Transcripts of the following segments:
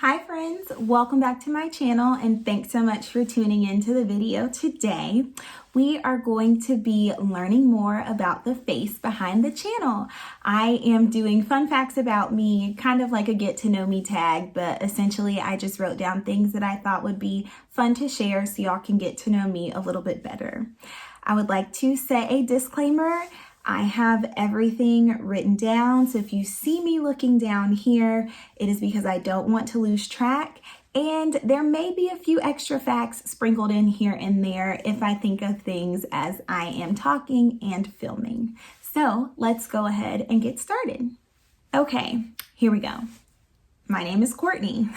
Hi friends, welcome back to my channel and thanks so much for tuning into the video today. We are going to be learning more about the face behind the channel. I am doing fun facts about me, kind of like a get to know me tag, but essentially I just wrote down things that I thought would be fun to share so y'all can get to know me a little bit better. I would like to say a disclaimer. I have everything written down, so if you see me looking down here, it is because I don't want to lose track, and there may be a few extra facts sprinkled in here and there if I think of things as I am talking and filming. So let's go ahead and get started. Okay, here we go. My name is Courtney.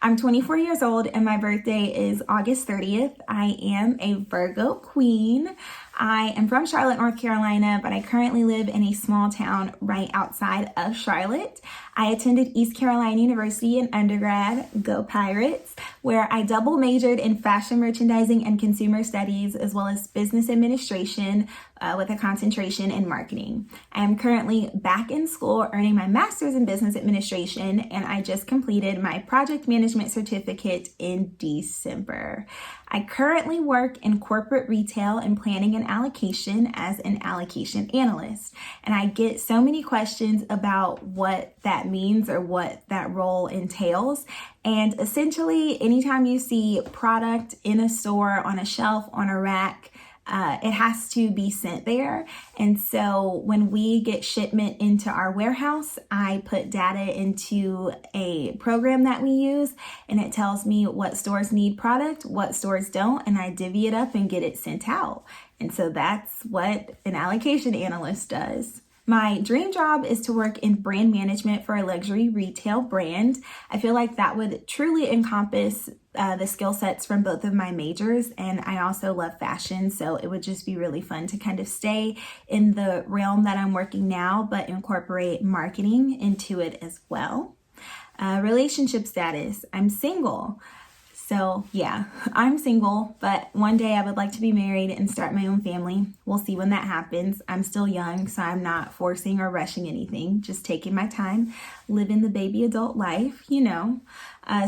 I'm 24 years old and my birthday is August 30th. I am a Virgo queen. I am from Charlotte, North Carolina, but I currently live in a small town right outside of Charlotte. I attended East Carolina University in undergrad, go Pirates, where I double majored in fashion merchandising and consumer studies, as well as business administration with a concentration in marketing. I am currently back in school earning my master's in business administration, and I just completed my project management certificate in December. I currently work in corporate retail and planning and allocation as an allocation analyst. And I get so many questions about what that means or what that role entails. And essentially, anytime you see product in a store, on a shelf, on a rack, it has to be sent there. And so when we get shipment into our warehouse, I put data into a program that we use, and it tells me what stores need product, what stores don't, and I divvy it up and get it sent out. And so that's what an allocation analyst does. My dream job is to work in brand management for a luxury retail brand. I feel like that would truly encompass the skill sets from both of my majors, and I also love fashion, so it would just be really fun to kind of stay in the realm that I'm working now, but incorporate marketing into it as well. Relationship status, I'm single. So yeah, I'm single, but one day I would like to be married and start my own family. We'll see when that happens. I'm still young, so I'm not forcing or rushing anything, just taking my time, living the baby adult life, you know.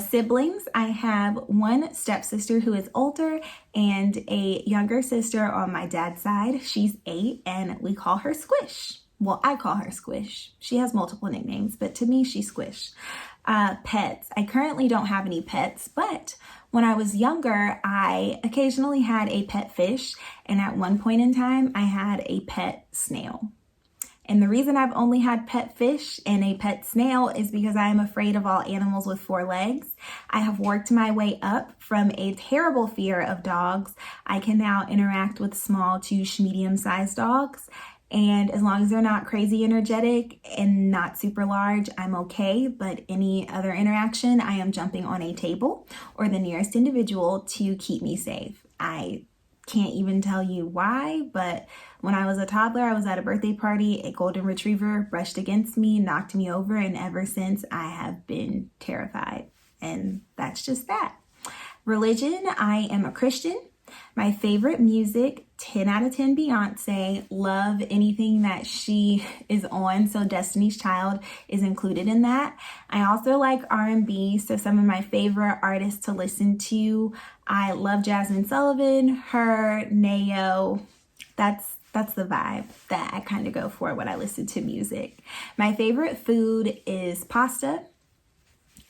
Siblings, I have one stepsister who is older and a younger sister on my dad's side. She's 8 and we call her Squish. Well, I call her Squish. She has multiple nicknames, but to me, she's Squish. Pets. I currently don't have any pets, but when I was younger, I occasionally had a pet fish, and at one point in time, I had a pet snail. And the reason I've only had pet fish and a pet snail is because I am afraid of all animals with 4 legs. I have worked my way up from a terrible fear of dogs. I can now interact with small to medium-sized dogs. And as long as they're not crazy energetic and not super large, I'm okay. But any other interaction, I am jumping on a table or the nearest individual to keep me safe. I can't even tell you why, but when I was a toddler, I was at a birthday party. A golden retriever brushed against me, knocked me over, and ever since I have been terrified. And that's just that. Religion, I am a Christian. My favorite music, 10 out of 10 Beyonce. Love anything that she is on, so Destiny's Child is included in that. I also like R&B, so some of my favorite artists to listen to. I love Jasmine Sullivan, her, Neo. That's the vibe that I kind of go for when I listen to music. My favorite food is pasta.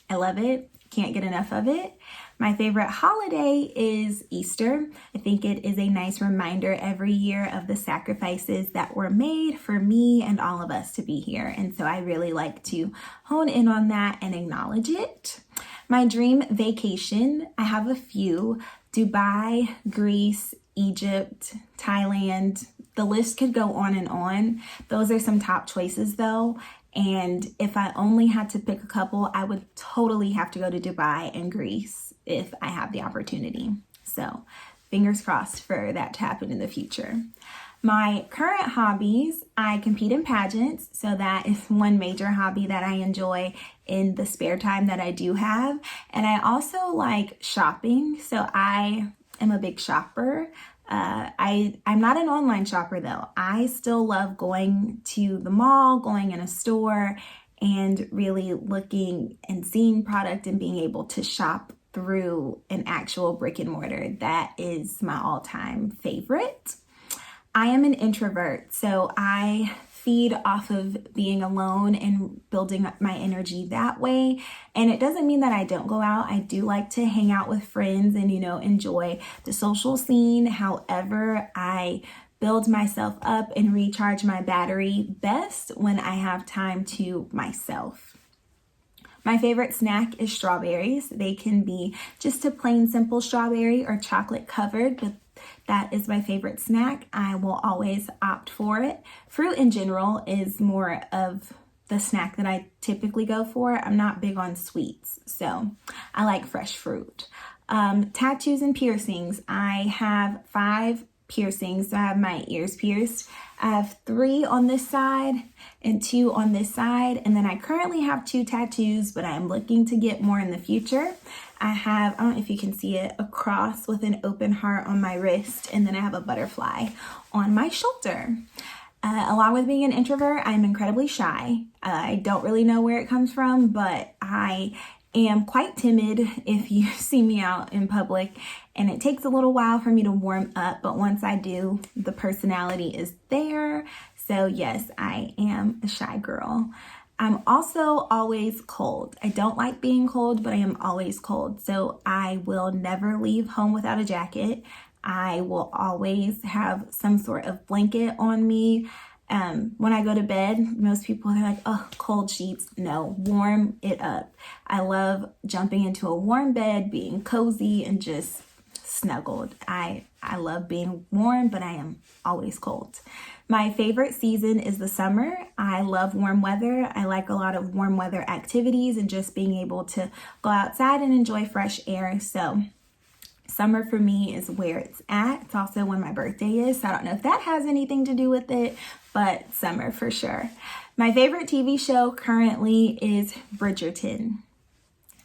I love it. Can't get enough of it. My favorite holiday is Easter. I think it is a nice reminder every year of the sacrifices that were made for me and all of us to be here. And so I really like to hone in on that and acknowledge it. My dream vacation, I have a few: Dubai, Greece, Egypt, Thailand. The list could go on and on. Those are some top choices though. And if I only had to pick a couple, I would totally have to go to Dubai and Greece if I have the opportunity. So fingers crossed for that to happen in the future. My current hobbies, I compete in pageants. So that is one major hobby that I enjoy in the spare time that I do have. And I also like shopping. So I am a big shopper. I'm not an online shopper though. I still love going to the mall, going in a store and really looking and seeing product and being able to shop through an actual brick and mortar. That is my all-time favorite. I am an introvert, so I feed off of being alone and building up my energy that way. And it doesn't mean that I don't go out. I do like to hang out with friends and, enjoy the social scene. However, I build myself up and recharge my battery best when I have time to myself. My favorite snack is strawberries. They can be just a plain simple strawberry or chocolate covered, but that is my favorite snack. I will always opt for it. Fruit in general is more of the snack that I typically go for. I'm not big on sweets, so I like fresh fruit. Tattoos and piercings. I have 5 piercings. I have my ears pierced. I have 3 on this side and 2 on this side. And then I currently have 2 tattoos, but I am looking to get more in the future. I don't know if you can see it, a cross with an open heart on my wrist. And then I have a butterfly on my shoulder. Along with being an introvert, I'm incredibly shy. I don't really know where it comes from, but I am quite timid if you see me out in public, and it takes a little while for me to warm up, but once I do, the personality is there. So yes, I am a shy girl. I'm also always cold. I don't like being cold, but I am always cold. So I will never leave home without a jacket. I will always have some sort of blanket on me. When I go to bed, most people are like, oh, cold sheets. No, warm it up. I love jumping into a warm bed, being cozy and just snuggled. I love being warm, but I am always cold. My favorite season is the summer. I love warm weather. I like a lot of warm weather activities and just being able to go outside and enjoy fresh air. So summer for me is where it's at. It's also when my birthday is, so I don't know if that has anything to do with it, but summer for sure. My favorite TV show currently is Bridgerton.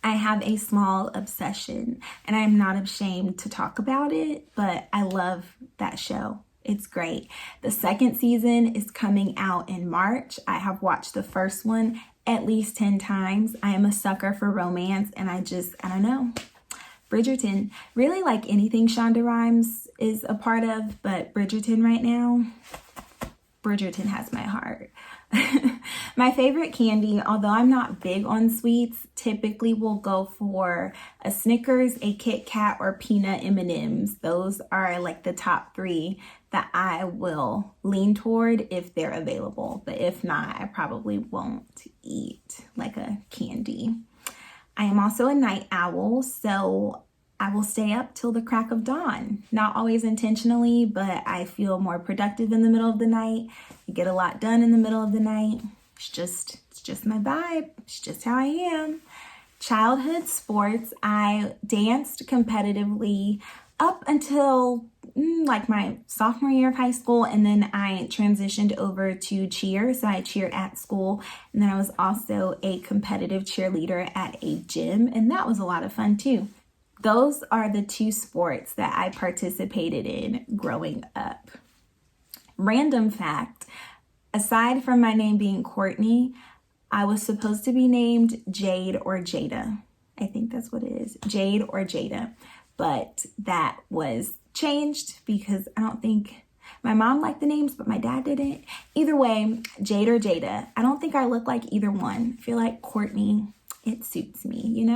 I have a small obsession, and I'm not ashamed to talk about it, but I love that show. It's great. The second season is coming out in March. I have watched the first one at least 10 times. I am a sucker for romance, and I don't know. Bridgerton, really like anything Shonda Rhimes is a part of, but Bridgerton right now, Bridgerton has my heart. My favorite candy, although I'm not big on sweets, typically will go for a Snickers, a Kit Kat, or peanut M&Ms. Those are like the top 3 that I will lean toward if they're available. But if not, I probably won't eat like a candy. I am also a night owl, so I will stay up till the crack of dawn. Not always intentionally, but I feel more productive in the middle of the night. I get a lot done in the middle of the night. It's just my vibe. It's just how I am. Childhood sports, I danced competitively up until like my sophomore year of high school, and then I transitioned over to cheer. So I cheered at school, and then I was also a competitive cheerleader at a gym, and that was a lot of fun too. Those are the 2 sports that I participated in growing up. Random fact, aside from my name being Courtney, I was supposed to be named Jade or Jada. I think that's what it is, Jade or Jada. But that was changed because I don't think my mom liked the names, but my dad didn't. Either way, Jade or Jada. I don't think I look like either one. I feel like Courtney, it suits me,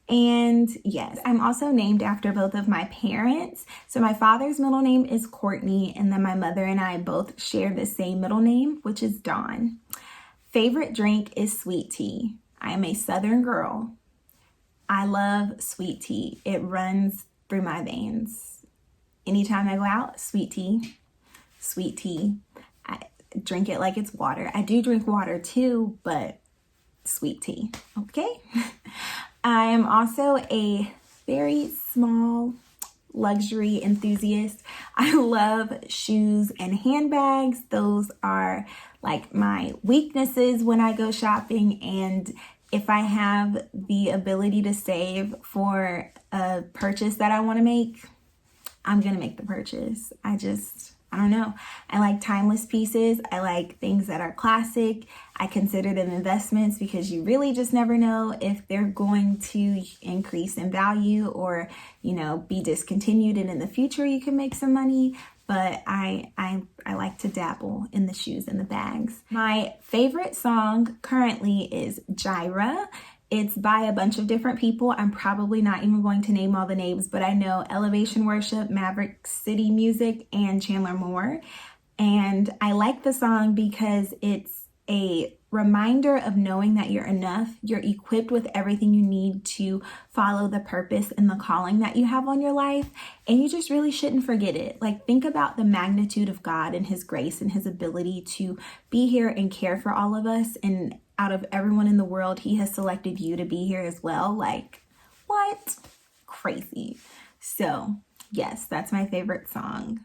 And yes, I'm also named after both of my parents. So my father's middle name is Courtney, and then my mother and I both share the same middle name, which is Dawn. Favorite drink is sweet tea. I am a Southern girl. I love sweet tea. It runs through my veins. Anytime I go out, sweet tea, sweet tea. I drink it like it's water. I do drink water too, but sweet tea, okay? I am also a very small luxury enthusiast. I love shoes and handbags. Those are like my weaknesses when I go shopping, and if I have the ability to save for a purchase that I want to make, I'm going to make the purchase. I I don't know. I like timeless pieces. I like things that are classic. I consider them investments because you really just never know if they're going to increase in value or, be discontinued, and in the future you can make some money. But I like to dabble in the shoes and the bags. My favorite song currently is Gyra. It's by a bunch of different people. I'm probably not even going to name all the names, but I know Elevation Worship, Maverick City Music, and Chandler Moore. And I like the song because it's a reminder of knowing that you're enough. You're equipped with everything you need to follow the purpose and the calling that you have on your life. And you just really shouldn't forget it. Like, think about the magnitude of God and his grace and his ability to be here and care for all of us. And out of everyone in the world, he has selected you to be here as well. Like, what? Crazy. So yes, that's my favorite song.